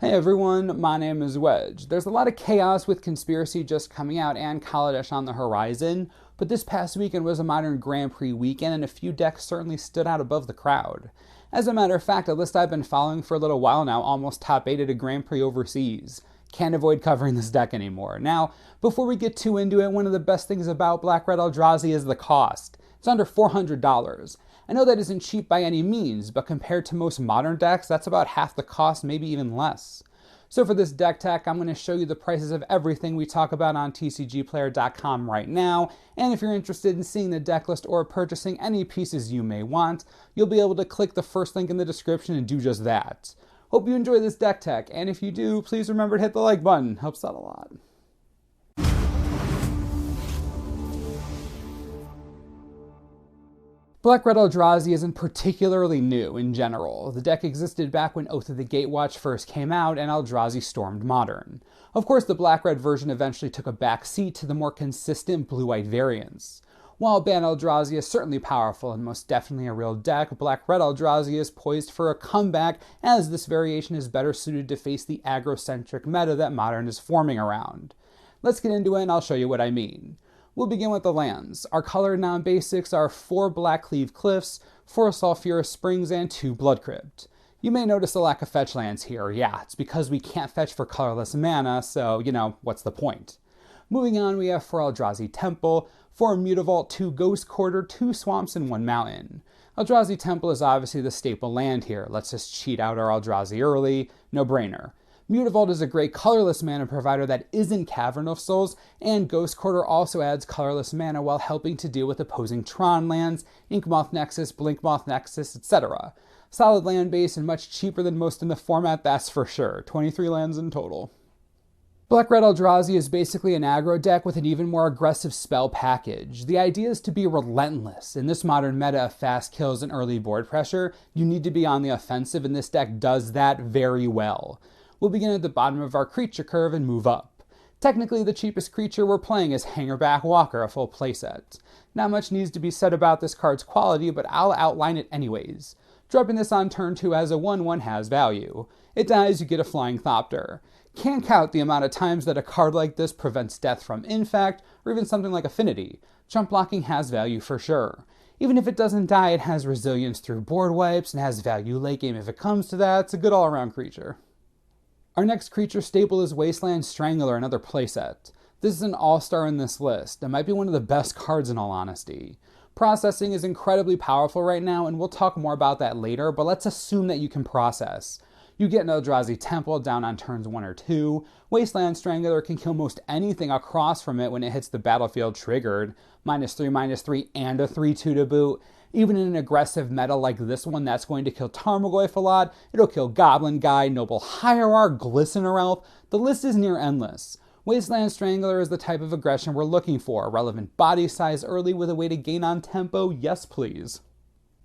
Hey everyone, my name is Wedge. There's a lot of chaos with Conspiracy just coming out and Kaladesh on the horizon, but this past weekend was a Modern Grand Prix weekend and a few decks certainly stood out above the crowd. As a matter of fact, a list I've been following for a little while now almost top 8 at a Grand Prix overseas. Can't avoid covering this deck anymore. Now, before we get too into it, one of the best things about Black-Red Eldrazi is the cost. It's under $400. I know that isn't cheap by any means, but compared to most modern decks, that's about half the cost, maybe even less. So for this deck tech, I'm going to show you the prices of everything we talk about on tcgplayer.com right now, and if you're interested in seeing the deck list or purchasing any pieces you may want, you'll be able to click the first link in the description and do just that. Hope you enjoy this deck tech, and if you do, please remember to hit the like button. Helps out a lot. Black-Red Eldrazi isn't particularly new in general. The deck existed back when Oath of the Gatewatch first came out and Eldrazi stormed Modern. Of course, the Black-Red version eventually took a back seat to the more consistent Blue-White variants. While Ban Eldrazi is certainly powerful and most definitely a real deck, Black-Red Eldrazi is poised for a comeback as this variation is better suited to face the aggro-centric meta that Modern is forming around. Let's get into it and I'll show you what I mean. We'll begin with the lands. Our colored non-basics are 4 Blackcleave Cliffs, 4 Sulphurous Springs, and 2 Blood Crypt. You may notice a lack of fetch lands here. Yeah, it's because we can't fetch for colorless mana, so, what's the point? Moving on, we have 4 Eldrazi Temple, 4 Mutavault, 2 Ghost Quarter, 2 Swamps, and 1 Mountain. Eldrazi Temple is obviously the staple land here. Let's just cheat out our Eldrazi early. No brainer. Mutavault is a great colorless mana provider that isn't Cavern of Souls, and Ghost Quarter also adds colorless mana while helping to deal with opposing Tron lands, Inkmoth Nexus, Blinkmoth Nexus, etc. Solid land base and much cheaper than most in the format, that's for sure. 23 lands in total. Black-Red Eldrazi is basically an aggro deck with an even more aggressive spell package. The idea is to be relentless. In this modern meta of fast kills and early board pressure, you need to be on the offensive, and this deck does that very well. We'll begin at the bottom of our creature curve and move up. Technically, the cheapest creature we're playing is Hangerback Walker, a full playset. Not much needs to be said about this card's quality, but I'll outline it anyways. Dropping this on turn 2 as a 1/1 has value. It dies, you get a Flying Thopter. Can't count the amount of times that a card like this prevents death from Infect, or even something like Affinity. Chump blocking has value for sure. Even if it doesn't die, it has resilience through board wipes, and has value late game if it comes to that. It's a good all-around creature. Our next creature staple is Wasteland Strangler, another playset. This is an all-star in this list. It might be one of the best cards in all honesty. Processing is incredibly powerful right now, and we'll talk more about that later, but let's assume that you can process. You get an Eldrazi Temple down on turns 1 or 2. Wasteland Strangler can kill most anything across from it when it hits the battlefield triggered. -3/-3, and a 3/2 to boot. Even in an aggressive meta like this one that's going to kill Tarmogoyf a lot, it'll kill Goblin Guy, Noble Hierarch, Glistener Elf. The list is near endless. Wasteland Strangler is the type of aggression we're looking for. Relevant body size early with a way to gain on tempo, yes please.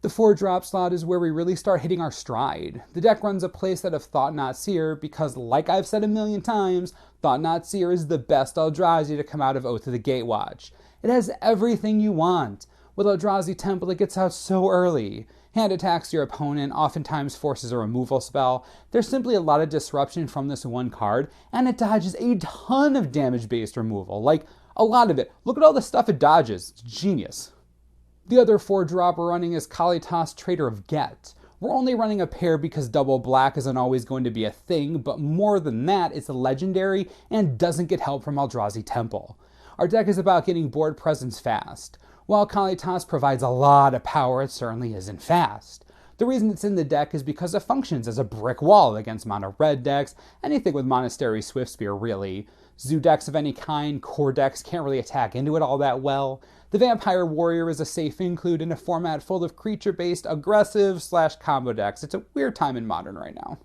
The 4-drop slot is where we really start hitting our stride. The deck runs a playset of Thought-Knot Seer because, like I've said a million times, Thought-Knot Seer is the best Eldrazi to come out of Oath of the Gatewatch. It has everything you want. With Eldrazi Temple, it gets out so early. Hand attacks your opponent, oftentimes forces a removal spell. There's simply a lot of disruption from this one card, and it dodges a ton of damage-based removal. Like, a lot of it. Look at all the stuff it dodges. It's genius. The other 4-drop we're running is Kalitas, Trader of Get. We're only running a pair because double black isn't always going to be a thing, but more than that, it's a legendary and doesn't get help from Eldrazi Temple. Our deck is about getting board presence fast. While Kalitas provides a lot of power, it certainly isn't fast. The reason it's in the deck is because it functions as a brick wall against mono red decks, anything with Monastery Swiftspear really. Zoo decks of any kind, core decks can't really attack into it all that well. The Vampire Warrior is a safe include in a format full of creature-based aggressive/combo decks. It's a weird time in Modern right now.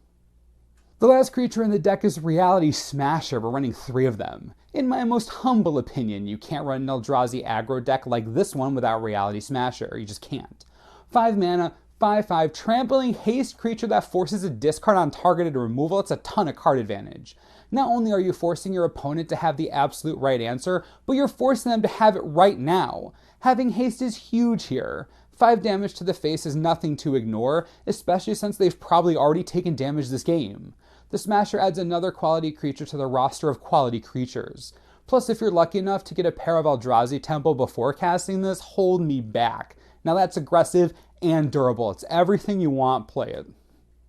The last creature in the deck is Reality Smasher. We're running 3 of them. In my most humble opinion, you can't run an Eldrazi aggro deck like this one without Reality Smasher. You just can't. 5 mana, 5/5, trampling haste creature that forces a discard on targeted removal. It's a ton of card advantage. Not only are you forcing your opponent to have the absolute right answer, but you're forcing them to have it right now. Having haste is huge here. 5 damage to the face is nothing to ignore, especially since they've probably already taken damage this game. The Smasher adds another quality creature to the roster of quality creatures. Plus, if you're lucky enough to get a pair of Eldrazi Temple before casting this, hold me back. Now that's aggressive and durable. It's everything you want, play it.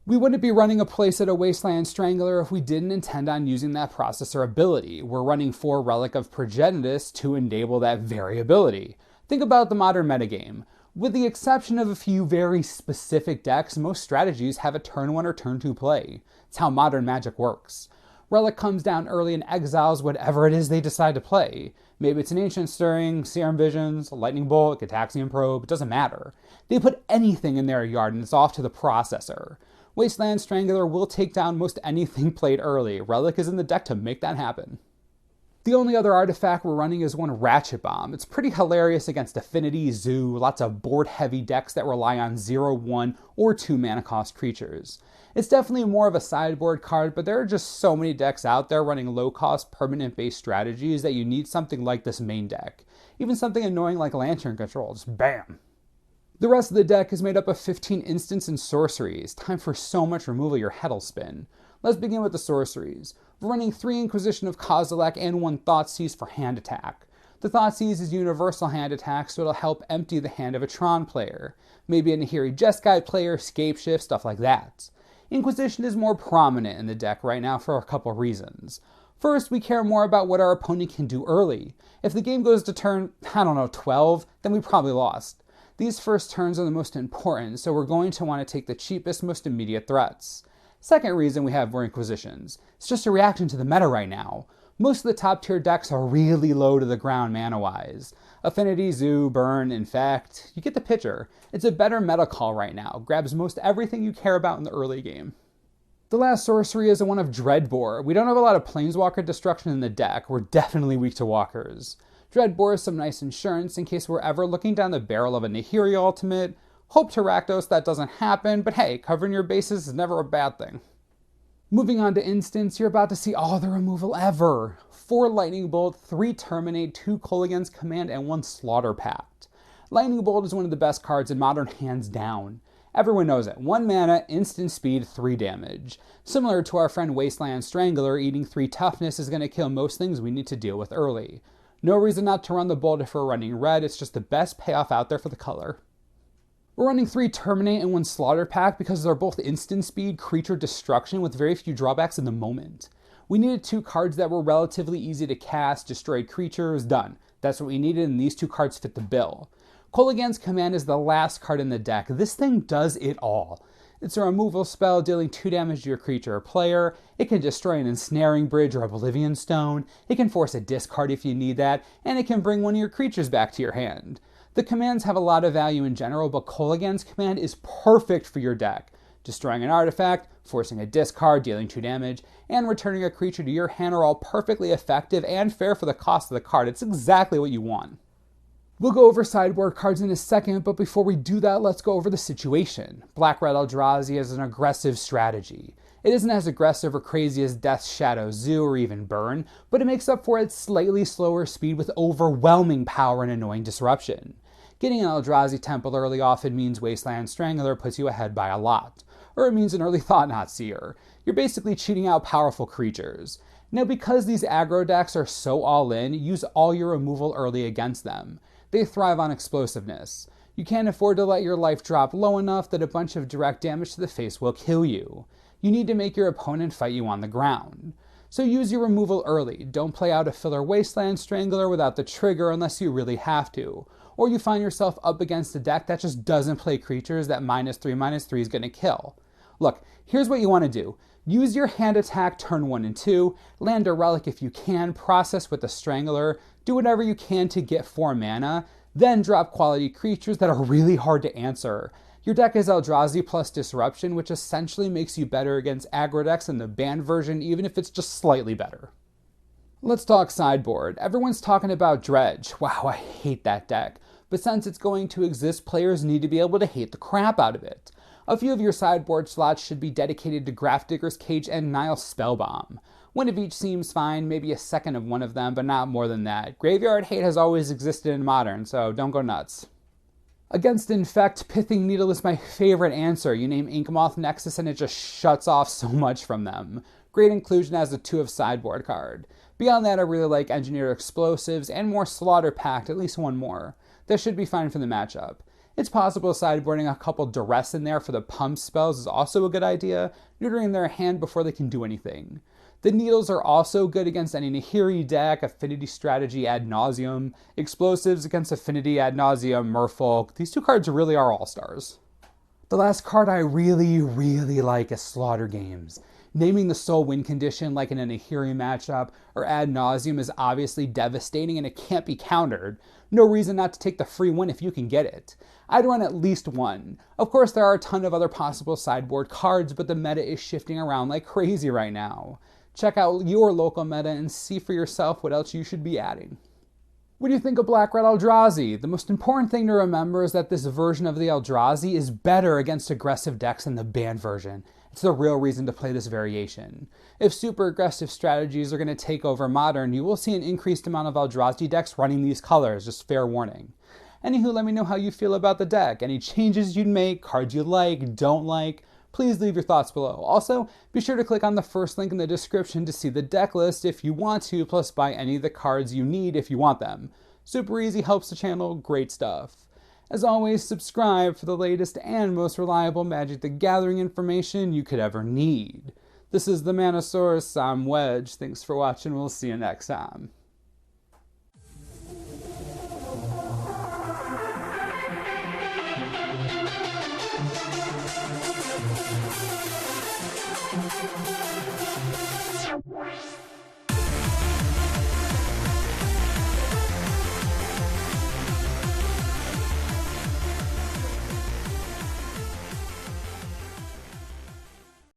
We wouldn't be running a playset of Wasteland Strangler if we didn't intend on using that processor ability. We're running 4 Relic of Progenitus to enable that variability. Think about the modern metagame. With the exception of a few very specific decks, most strategies have a turn 1 or turn 2 play. It's how modern Magic works. Relic comes down early and exiles whatever it is they decide to play. Maybe it's an Ancient Stirring, Serum Visions, Lightning Bolt, Gitaxian Probe, it doesn't matter. They put anything in their yard and it's off to the processor. Wasteland Strangler will take down most anything played early. Relic is in the deck to make that happen. The only other artifact we're running is one Ratchet Bomb. It's pretty hilarious against Affinity, Zoo, lots of board-heavy decks that rely on 0, 1, or 2 mana cost creatures. It's definitely more of a sideboard card, but there are just so many decks out there running low-cost, permanent-based strategies that you need something like this main deck. Even something annoying like Lantern Control, just bam! The rest of the deck is made up of 15 instants and sorceries. Time for so much removal your head'll spin. Let's begin with the sorceries. We're running 3 Inquisition of Kozilek and 1 Thoughtseize for hand attack. The Thoughtseize is universal hand attack, so it'll help empty the hand of a Tron player. Maybe a Nahiri Jeskai player, Scapeshift, stuff like that. Inquisition is more prominent in the deck right now for a couple reasons. First, we care more about what our opponent can do early. If the game goes to turn, 12, then we probably lost. These first turns are the most important, so we're going to want to take the cheapest, most immediate threats. Second reason we have more Inquisitions. It's just a reaction to the meta right now. Most of the top tier decks are really low to the ground mana-wise. Affinity, Zoo, Burn, Infect, you get the picture. It's a better meta call right now, grabs most everything you care about in the early game. The last sorcery is one of Dreadbore. We don't have a lot of Planeswalker destruction in the deck, we're definitely weak to walkers. Dreadbore is some nice insurance in case we're ever looking down the barrel of a Nahiri ultimate. Hope to Rakdos that doesn't happen, but hey, covering your bases is never a bad thing. Moving on to instants, you're about to see all the removal ever. 4 Lightning Bolt, 3 Terminate, 2 Kolaghan's Command, and 1 Slaughter Pact. Lightning Bolt is one of the best cards in Modern hands down. Everyone knows it. 1 mana, instant speed, 3 damage. Similar to our friend Wasteland Strangler, eating 3 toughness is going to kill most things we need to deal with early. No reason not to run the Bolt if we're running red, it's just the best payoff out there for the color. We're running 3 Terminate and 1 Slaughter Pact because they're both instant speed, creature destruction with very few drawbacks in the moment. We needed 2 cards that were relatively easy to cast, destroyed creatures, done. That's what we needed and these 2 cards fit the bill. Kolaghan's Command is the last card in the deck. This thing does it all. It's a removal spell dealing 2 damage to your creature or player. It can destroy an Ensnaring Bridge or Oblivion Stone. It can force a discard if you need that, and it can bring one of your creatures back to your hand. The commands have a lot of value in general, but Kolaghan's Command is perfect for your deck. Destroying an artifact, forcing a discard, dealing 2 damage, and returning a creature to your hand are all perfectly effective and fair for the cost of the card. It's exactly what you want. We'll go over sideboard cards in a second, but before we do that, let's go over the situation. Black-Red Eldrazi is an aggressive strategy. It isn't as aggressive or crazy as Death's Shadow, Zoo, or even Burn, but it makes up for its slightly slower speed with overwhelming power and annoying disruption. Getting an Eldrazi Temple early often means Wasteland Strangler puts you ahead by a lot, or it means an early Thought-Knot Seer. You're basically cheating out powerful creatures. Now, because these aggro decks are so all-in, use all your removal early against them. They thrive on explosiveness. You can't afford to let your life drop low enough that a bunch of direct damage to the face will kill you. You need to make your opponent fight you on the ground. So use your removal early. Don't play out a filler Wasteland Strangler without the trigger unless you really have to. Or you find yourself up against a deck that just doesn't play creatures that -3/-3 is going to kill. Look, here's what you want to do. Use your hand attack turn 1 and 2, land a relic if you can, process with the Strangler, do whatever you can to get 4 mana, then drop quality creatures that are really hard to answer. Your deck is Eldrazi plus Disruption, which essentially makes you better against aggro decks in the banned version, even if it's just slightly better. Let's talk sideboard. Everyone's talking about Dredge. Wow, I hate that deck. But since it's going to exist, players need to be able to hate the crap out of it. A few of your sideboard slots should be dedicated to Grafdigger's Cage and Nile Spellbomb. One of each seems fine, maybe a second of one of them, but not more than that. Graveyard hate has always existed in Modern, so don't go nuts. Against Infect, Pithing Needle is my favorite answer. You name Inkmoth Nexus and it just shuts off so much from them. Great inclusion as a 2 of sideboard card. Beyond that, I really like Engineered Explosives and more Slaughter Pact, at least one more. This should be fine for the matchup. It's possible sideboarding a couple Duress in there for the pump spells is also a good idea, neutering their hand before they can do anything. The Needles are also good against any Nahiri deck, Affinity Strategy ad nauseum, Explosives against Affinity ad nauseum, Merfolk. These 2 cards really are all-stars. The last card I really like is Slaughter Games. Naming the sole win condition like in a Nahiri matchup or ad nauseum is obviously devastating and it can't be countered. No reason not to take the free win if you can get it. I'd run at least one. Of course, there are a ton of other possible sideboard cards, but the meta is shifting around like crazy right now. Check out your local meta and see for yourself what else you should be adding. What do you think of Black-Red Eldrazi? The most important thing to remember is that this version of the Eldrazi is better against aggressive decks than the banned version. It's the real reason to play this variation. If super aggressive strategies are going to take over Modern, you will see an increased amount of Eldrazi decks running these colors, just fair warning. Anywho, let me know how you feel about the deck. Any changes you'd make, cards you like, don't like, please leave your thoughts below. Also, be sure to click on the first link in the description to see the deck list if you want to, plus buy any of the cards you need if you want them. Super easy, helps the channel, great stuff. As always, subscribe for the latest and most reliable Magic the Gathering information you could ever need. This is the Manosaurus, I'm Wedge. Thanks for watching, we'll see you next time.